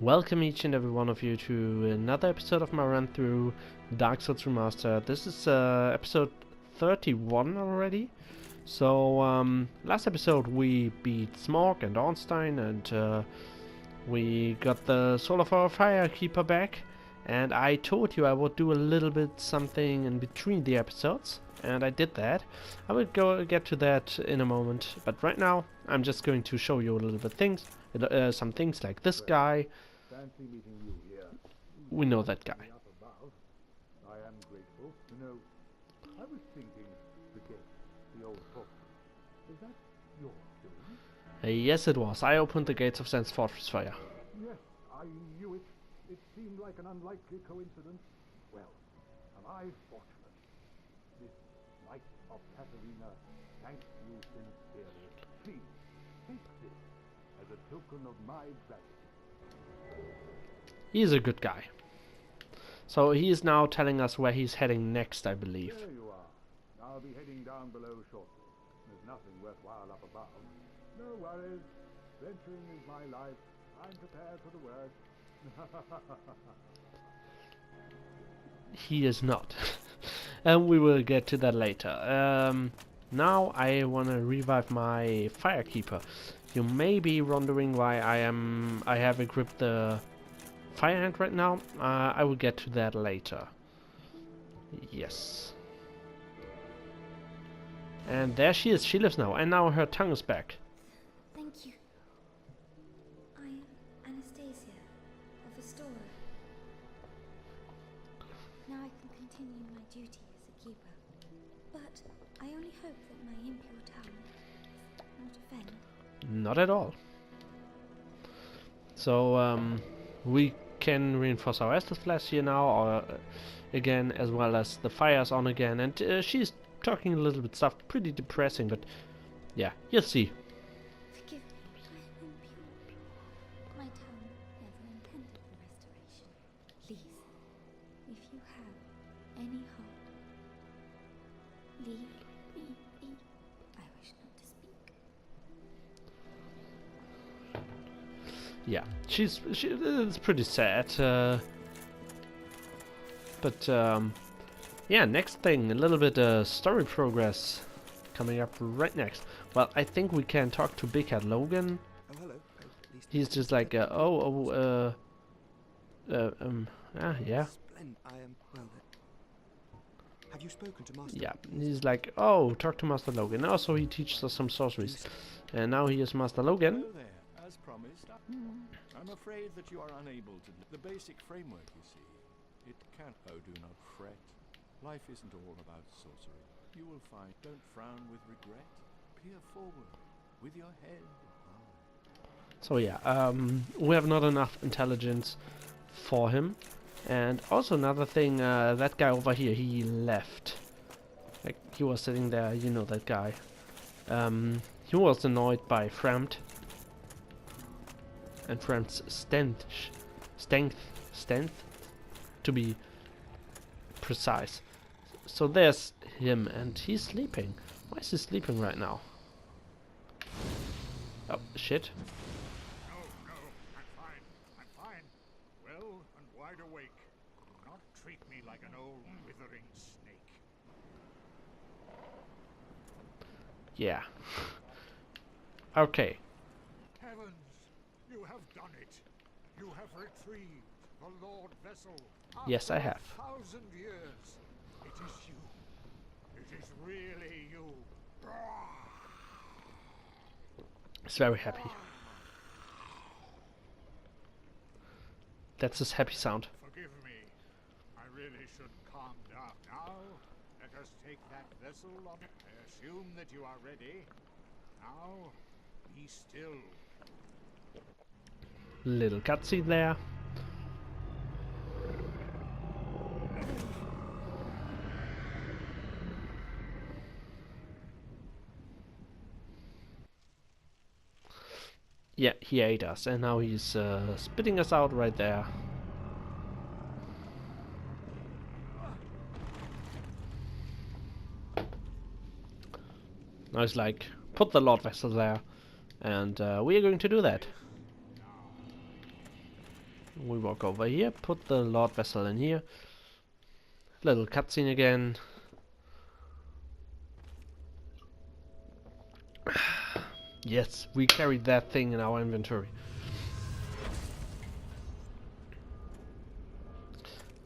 Welcome each and every one of you to another episode of my run through Dark Souls Remastered. This is episode 31 already. So last episode we beat Smog and Ornstein, and we got the soul of our Firekeeper back. And I told you I would do a little bit something in between the episodes, and I did that. I will get to that in a moment, but right now I'm just going to show you a little bit some things like this guy. Fancy meeting you here. We know that guy. Up above. I am grateful. You know, I was thinking the gate, the old fortress. Is that your doing? Yes, it was. I opened the gates of Sen's Fortress Fire. Yes, I knew it. It seemed like an unlikely coincidence. Well, am I fortunate? This Knight of Katarina thanks you sincerely. Please, take this as a token of my gratitude. He's a good guy. So he is now telling us where he's heading next, I believe. There you are. I'll be heading down below shortly. There's nothing worthwhile up above. No worries. Venturing is my life. I'm prepared for the worst. He is not. And we will get to that later. Now I want to revive my Firekeeper. You may be wondering why I have equipped the Fire Hand right now. I will get to that later. Yes. And there she is. She lives now, and now her tongue is back. Thank you. I am Anastasia of Astoria. Now I can continue my duty as a keeper. But I only hope that my impure tongue does not offend. Not at all. So we can reinforce our Estus Flash here now, or again, as well as the fire's on again, and she's talking a little bit stuff, pretty depressing, but yeah, you'll see. Forgive me, I am impure. My tongue never intended for restoration. Please, if you have any heart, leave me be. I wish not to speak. Yeah, it's pretty sad, but yeah, next thing, a little bit story progress coming up right next. Well, I think we can talk to Big Cat Logan. Oh, hello. He's just like, yeah. Splendid. Well, have you spoken to Master? Yeah, he's like, oh, talk to Master Logan. Also, he teaches us some sorceries. And now he is Master Logan. Hello there, as promised. I'm afraid that you are unable to. The basic framework, you see. It can't. Oh, do not fret. Life isn't all about sorcery. You will find. Don't frown with regret. Peer forward with your head high. So yeah, we have not enough intelligence for him. And also another thing, that guy over here, he left. Like, he was sitting there, you know that guy. He was annoyed by Fremd. And Fremd's strength, to be precise. So there's him, and he's sleeping. Why is he sleeping right now? Oh, shit. No, I'm fine. Well and wide awake. Do not treat me like an old withering snake. Yeah. Okay. Heavens, you have done it. You have retrieved the Lord Vessel. Yes, I After have. 1,000 years. It is you. It is really you. He's very happy. That's his happy sound. Forgive me. I really should calm down. Now, let us take that vessel on. I assume that you are ready. Now, be still. Little cutscene there. Yeah, he ate us, and now he's spitting us out right there. Now he's like, put the Lord Vessel there, and we are going to do that. We walk over here, put the Lord Vessel in here. Little cutscene again. Yes, we carried that thing in our inventory.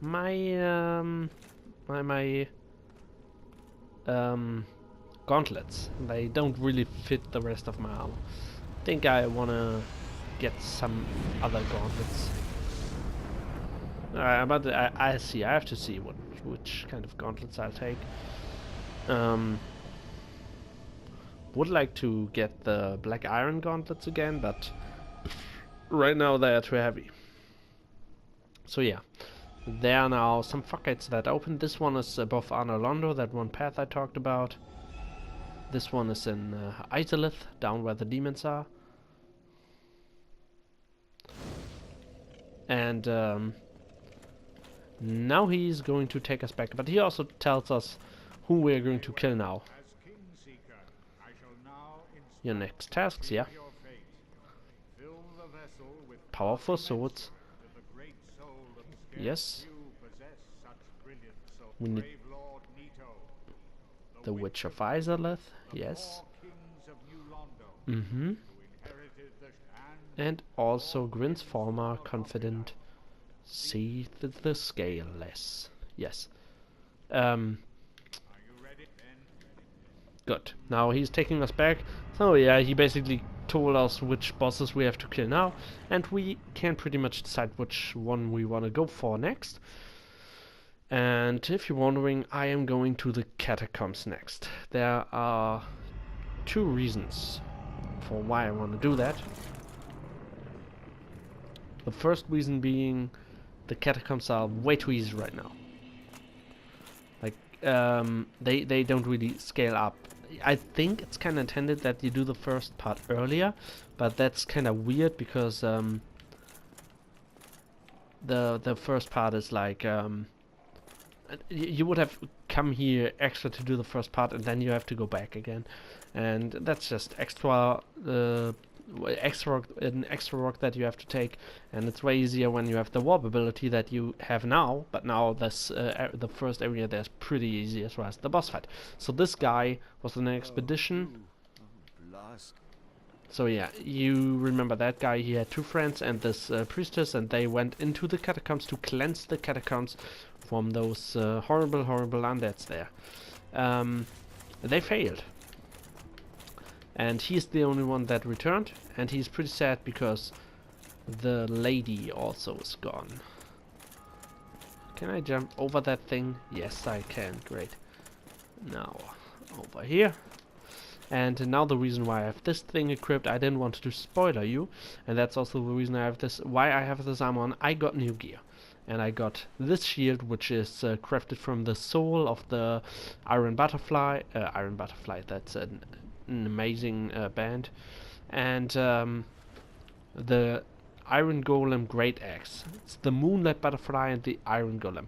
My gauntlets, they don't really fit the rest of my armor. I think I wanna get some other gauntlets. But I see. I have to see which kind of gauntlets I'll take. Would like to get the black iron gauntlets again, but right now they are too heavy. So yeah, there are now some fuckgates that open. This one is above Arnolondo, that one path I talked about. This one is in Izalith, down where the demons are. And now he's going to take us back, but he also tells us who we're going to kill now. Your next tasks, yeah. Powerful swords. Yes. We need the Witch of Izalith, yes. And also Grin's former confidant, see the scaleless. Yes. Good. Now he's taking us back. So yeah, he basically told us which bosses we have to kill now, and we can pretty much decide which one we want to go for next. And if you're wondering, I am going to the catacombs next. There are two reasons for why I want to do that. The first reason being the catacombs are way too easy right now. Like, they don't really scale up. I think it's kind of intended that you do the first part earlier, but that's kind of weird because the first part is like you would have come here extra to do the first part, and then you have to go back again, and that's just extra extra work that you have to take, and it's way easier when you have the warp ability that you have now. But now this the first area there's pretty easy as well as the boss fight. So this guy was on an expedition. So yeah, you remember that guy, he had two friends and this priestess, and they went into the catacombs to cleanse the catacombs from those horrible undeads there. They failed. And he's the only one that returned, and he's pretty sad because the lady also is gone. Can I jump over that thing? Yes, I can. Great. Now, over here. And now the reason why I have this thing equipped, I didn't want to spoiler you, and that's also the reason I have this. Why I have this armor on. I got new gear, and I got this shield, which is crafted from the soul of the Iron Butterfly. That's an amazing band, and the Iron Golem Great Axe. It's the Moonlight Butterfly and the Iron Golem.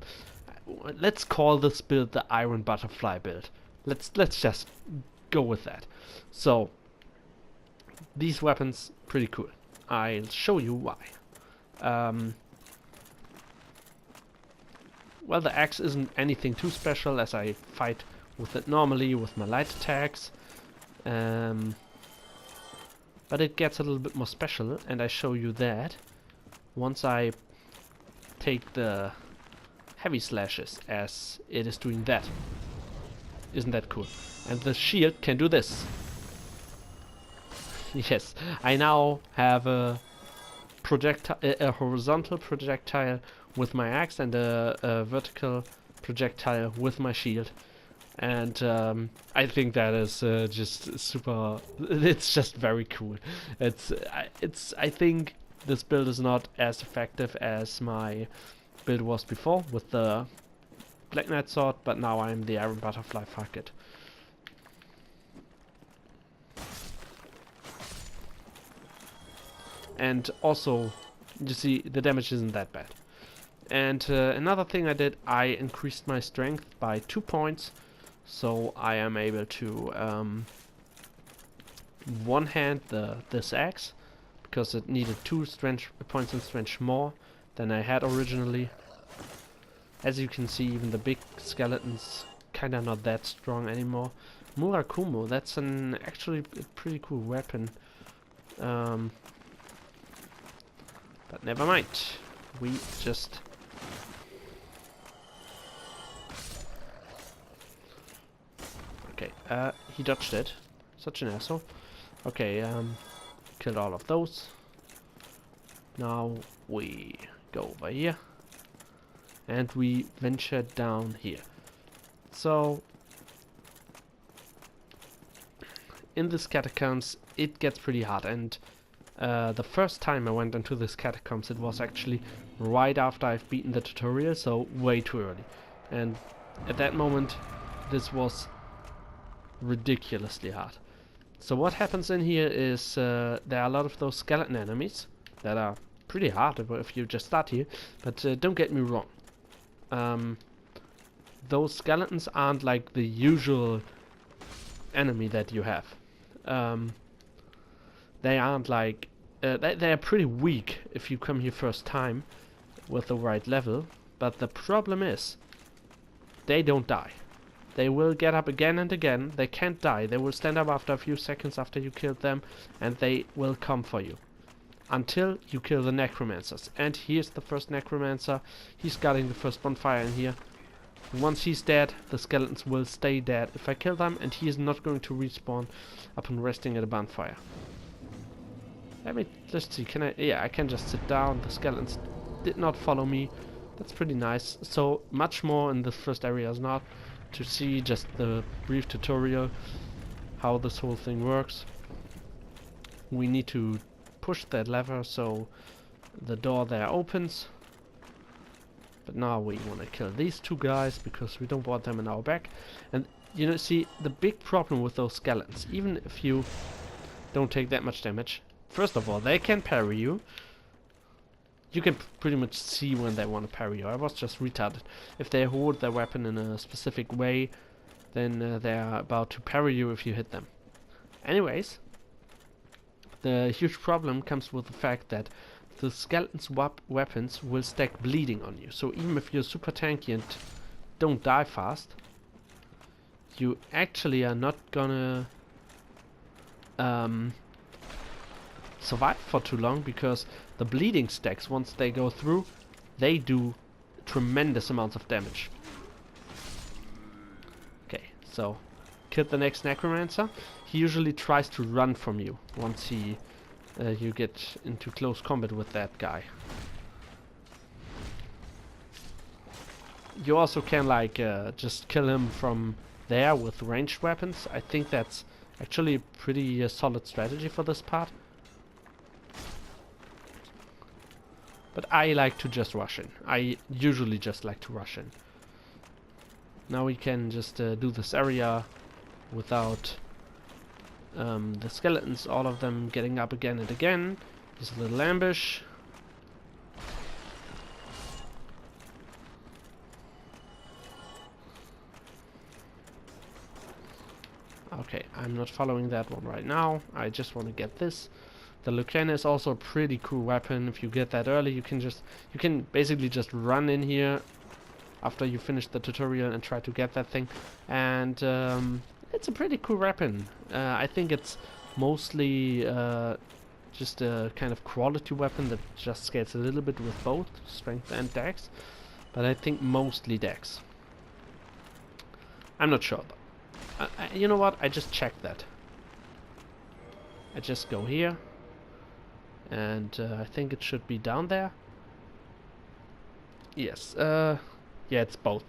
Let's call this build the Iron Butterfly build. Let's just go with that. So these weapons pretty cool. I'll show you why. Well, the axe isn't anything too special, as I fight with it normally with my light attacks. But it gets a little bit more special, and I show you that once I take the heavy slashes, as it is doing that. Isn't that cool? And the shield can do this. Yes, I now have a horizontal projectile with my axe and a vertical projectile with my shield. And I think that is just super. It's just very cool. I think this build is not as effective as my build was before with the Black Knight sword, but now I'm the Iron Butterfly. Fuck it. And also, you see, the damage isn't that bad. And another thing I did, I increased my strength by 2 points. So I am able to one-hand this axe, because it needed 2 strength points in strength more than I had originally. As you can see, even the big skeletons kinda not that strong anymore. Murakumo, that's actually a pretty cool weapon. But never mind. We just... Okay, he dodged it. Such an asshole. Okay, killed all of those. Now we go over here. And we venture down here. So... in this catacombs, it gets pretty hard, and the first time I went into this catacombs, it was actually right after I've beaten the tutorial, so way too early. And at that moment, this was ridiculously hard. So what happens in here is there are a lot of those skeleton enemies that are pretty hard if you just start here, but don't get me wrong. Those skeletons aren't like the usual enemy that you have. They aren't like... they are pretty weak if you come here first time with the right level, but the problem is they don't die. They will get up again and again. They can't die. They will stand up after a few seconds after you killed them, and they will come for you until you kill the necromancers. And here's the first necromancer. He's guarding the first bonfire in here. Once he's dead, the skeletons will stay dead if I kill them, and he is not going to respawn upon resting at a bonfire. Let's see, can I... yeah, I can just sit down. The skeletons did not follow me. That's pretty nice. So, much more in the first area is not to see just the brief tutorial how this whole thing works. We need to push that lever so the door there opens. But now we want to kill these two guys because we don't want them in our back. And you know, see, the big problem with those skeletons, even if you don't take that much damage, first of all, they can parry you. You can pretty much see when they want to parry you. I was just retarded. If they hold their weapon in a specific way, then they're about to parry you if you hit them. Anyways, the huge problem comes with the fact that the skeleton's weapons will stack bleeding on you. So even if you're super tanky and don't die fast, you actually are not gonna survive for too long, because the bleeding stacks, once they go through, they do tremendous amounts of damage. Okay, so killed the next necromancer. He usually tries to run from you once he you get into close combat with that guy. You also can like just kill him from there with ranged weapons. I think that's actually a pretty solid strategy for this part. But I like to just rush in. I usually just like to rush in. Now we can just do this area without the skeletons, all of them getting up again and again. Just a little ambush. Okay, I'm not following that one right now. I just want to get this. The Lucana is also a pretty cool weapon. If you get that early, you can basically just run in here after you finish the tutorial and try to get that thing. And it's a pretty cool weapon. I think it's mostly just a kind of quality weapon that just scales a little bit with both strength and dex. But I think mostly dex. I'm not sure though. You know what? I just checked that. I just go here. And I think it should be down there. Yes. Yeah, it's both.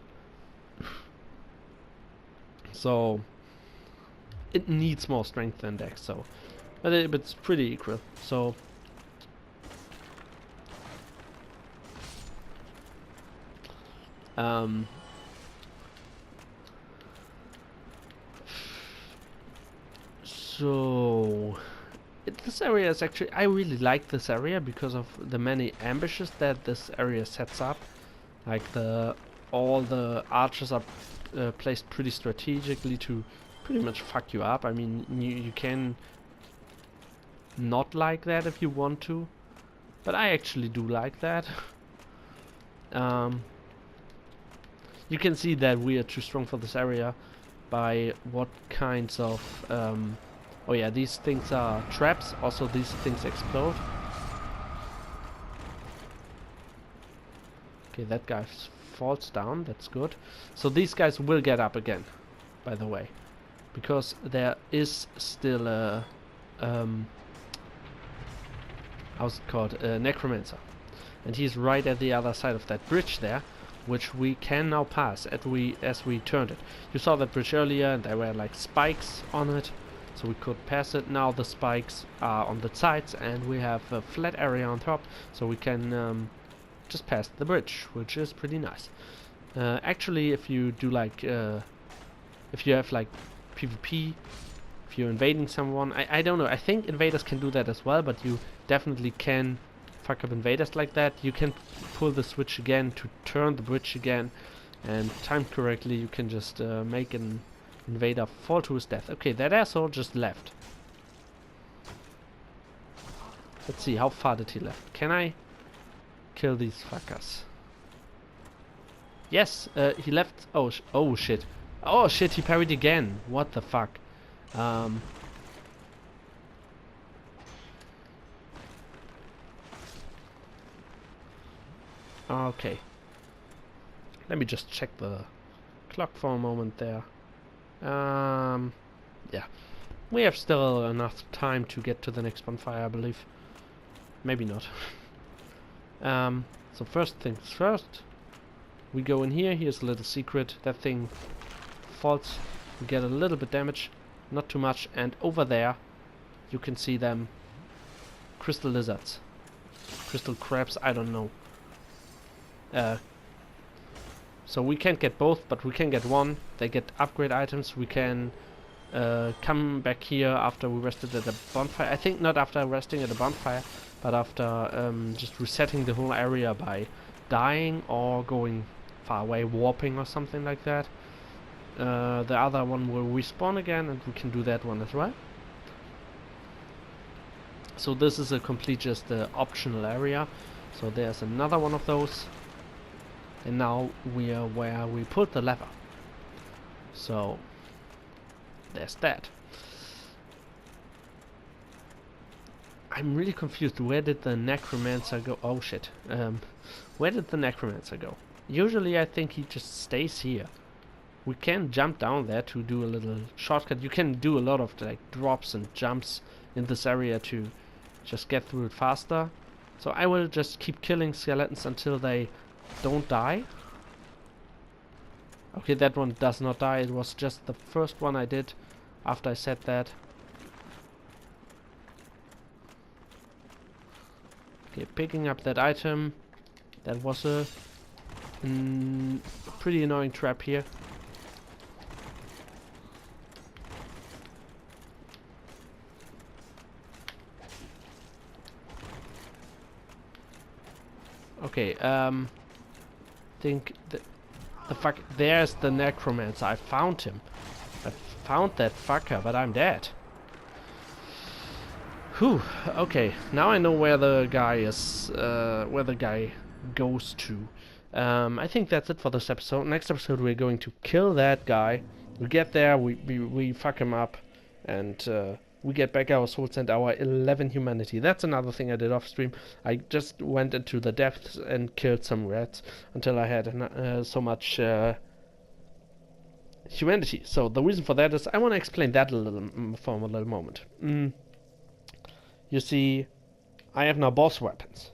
So it needs more strength than dex. So, but it's pretty equal. So. So this area is actually, I really like this area because of the many ambushes that this area sets up. Like all the archers are placed pretty strategically to pretty much fuck you up. I mean, you can not like that if you want to, but I actually do like that. You can see that we are too strong for this area by what kinds of... oh yeah, these things are traps. Also, these things explode. Okay, that guy falls down. That's good. So these guys will get up again, by the way. Because there is still a... how's it called? A necromancer. And he's right at the other side of that bridge there, which we can now pass as we turned it. You saw that bridge earlier, and there were like spikes on it, so we could pass it. Now the spikes are on the sides, and we have a flat area on top, so we can just pass the bridge, which is pretty nice. Actually, if you do like, if you have like PvP, if you're invading someone, I don't know, I think invaders can do that as well, but you definitely can fuck up invaders like that. You can pull the switch again to turn the bridge again, and timed correctly you can just make an invader fall to his death. Okay, that asshole just left. Let's see, how far did he left? Can I kill these fuckers? Yes, he left. Oh shit. Oh shit, he parried again. What the fuck? Okay. Let me just check the clock for a moment there. Yeah. We have still enough time to get to the next bonfire, I believe. Maybe not. So first things first. We go in here. Here's a little secret. That thing falls. We get a little bit damage. Not too much. And over there, you can see them. Crystal lizards. Crystal crabs, I don't know. So we can't get both, but we can get one. They get upgrade items. We can come back here after we rested at the bonfire. I think not after resting at the bonfire, but after just resetting the whole area by dying or going far away, warping or something like that. The other one will respawn again, and we can do that one as well. So this is a complete just optional area. So there's another one of those. And now we are where we pulled the lever. So there's that. I'm really confused. Where did the necromancer go? Oh shit. Where did the necromancer go? Usually I think he just stays here. We can jump down there to do a little shortcut. You can do a lot of like drops and jumps in this area to just get through it faster. So I will just keep killing skeletons until they don't die. Okay, that one does not die. It was just the first one I did after I said that. Okay, picking up that item. That was a pretty annoying trap here. Okay, think the fuck, there's the necromancer. I found him. I found that fucker, but I'm dead. Whew, okay, now I know where the guy is, where the guy goes to. I think that's it for this episode. Next episode we're going to kill that guy. We get there, we fuck him up, and we get back our souls and our 11 humanity. That's another thing I did off stream. I just went into the depths and killed some rats until I had so much humanity. So the reason for that is I want to explain that a little for a little moment. You see, I have now boss weapons.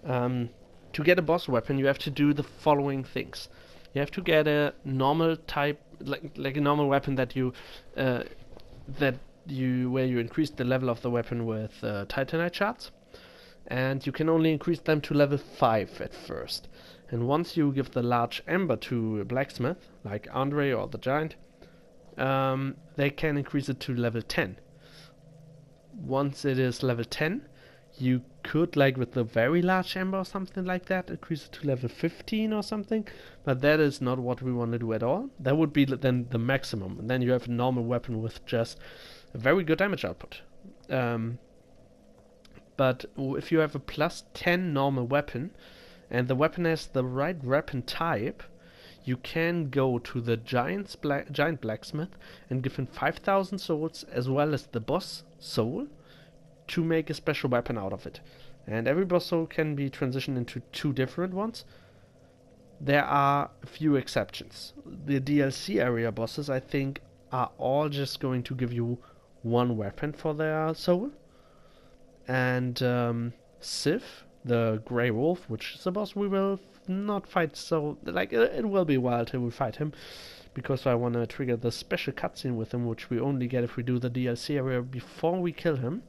To get a boss weapon, you have to do the following things. You have to get a normal type, like a normal weapon that you where you increase the level of the weapon with titanite shards, and you can only increase them to level 5 at first. And once you give the large ember to a blacksmith, like Andre or the giant, they can increase it to level 10. Once it is level 10, you could, like with the very large ember or something like that, increase it to level 15 or something, but that is not what we want to do at all. That would be then the maximum, and then you have a normal weapon with just a very good damage output. But if you have a plus 10 normal weapon and the weapon has the right weapon type, you can go to the giant blacksmith and give him 5,000 souls as well as the boss soul to make a special weapon out of it. And every boss soul can be transitioned into 2 different ones. There are a few exceptions. The DLC area bosses, I think, are all just going to give you 1 weapon for their soul. And Sif, the Grey Wolf, which is a boss we will not fight, so like it will be a while till we fight him, because I want to trigger the special cutscene with him, which we only get if we do the DLC area before we kill him.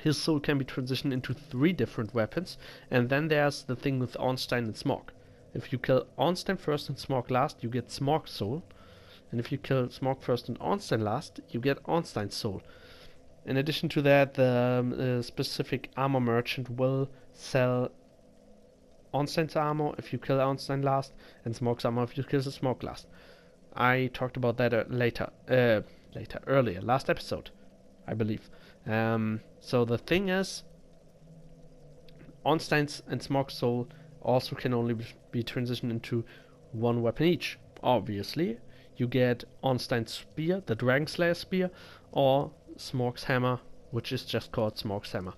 His soul can be transitioned into 3 different weapons, and then there's the thing with Ornstein and Smog. If you kill Ornstein first and Smog last, you get Smog's soul, and if you kill Smog first and Ornstein last, you get Ornstein's soul. In addition to that, the specific armor merchant will sell Ornstein's armor if you kill Ornstein last, and Smog's armor if you kill the Smog last. I talked about that earlier, last episode, I believe. So the thing is, Ornstein's and Smog's soul also can only be transitioned into 1 weapon each. Obviously, you get Ornstein's spear, the Dragon Slayer spear, or Smog's hammer, which is just called Smog's hammer.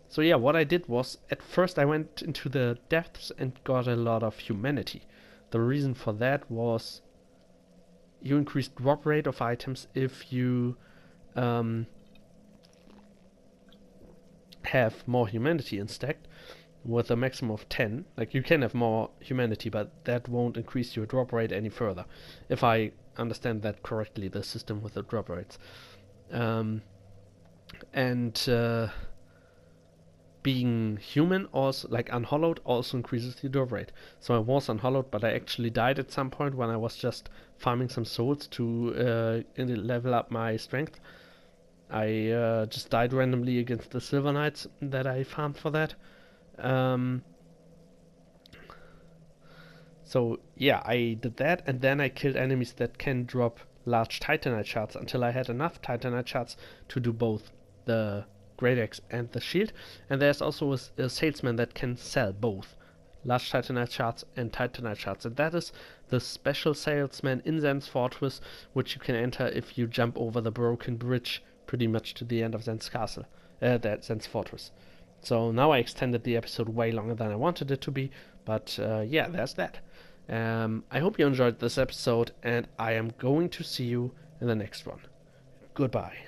So yeah, what I did was, at first I went into the depths and got a lot of humanity. The reason for that was you increase drop rate of items if you have more humanity in stacked, with a maximum of 10. Like, you can have more humanity, but that won't increase your drop rate any further, if I understand that correctly, the system with the drop rates. Being human, also like unhollowed, also increases the drop rate. So I was unhollowed, but I actually died at some point when I was just farming some souls to level up my strength. I just died randomly against the Silver Knights that I farmed for that. So yeah, I did that, and then I killed enemies that can drop large Titanite shards until I had enough Titanite shards to do both the Great Axe and the shield. And there's also a salesman that can sell both large Titanite shards and Titanite shards, and that is the special salesman in Zen's Fortress, which you can enter if you jump over the broken bridge pretty much to the end of Zen's castle, Zen's Fortress. So now I extended the episode way longer than I wanted it to be, but yeah, there's that. I hope you enjoyed this episode, and I am going to see you in the next one. Goodbye.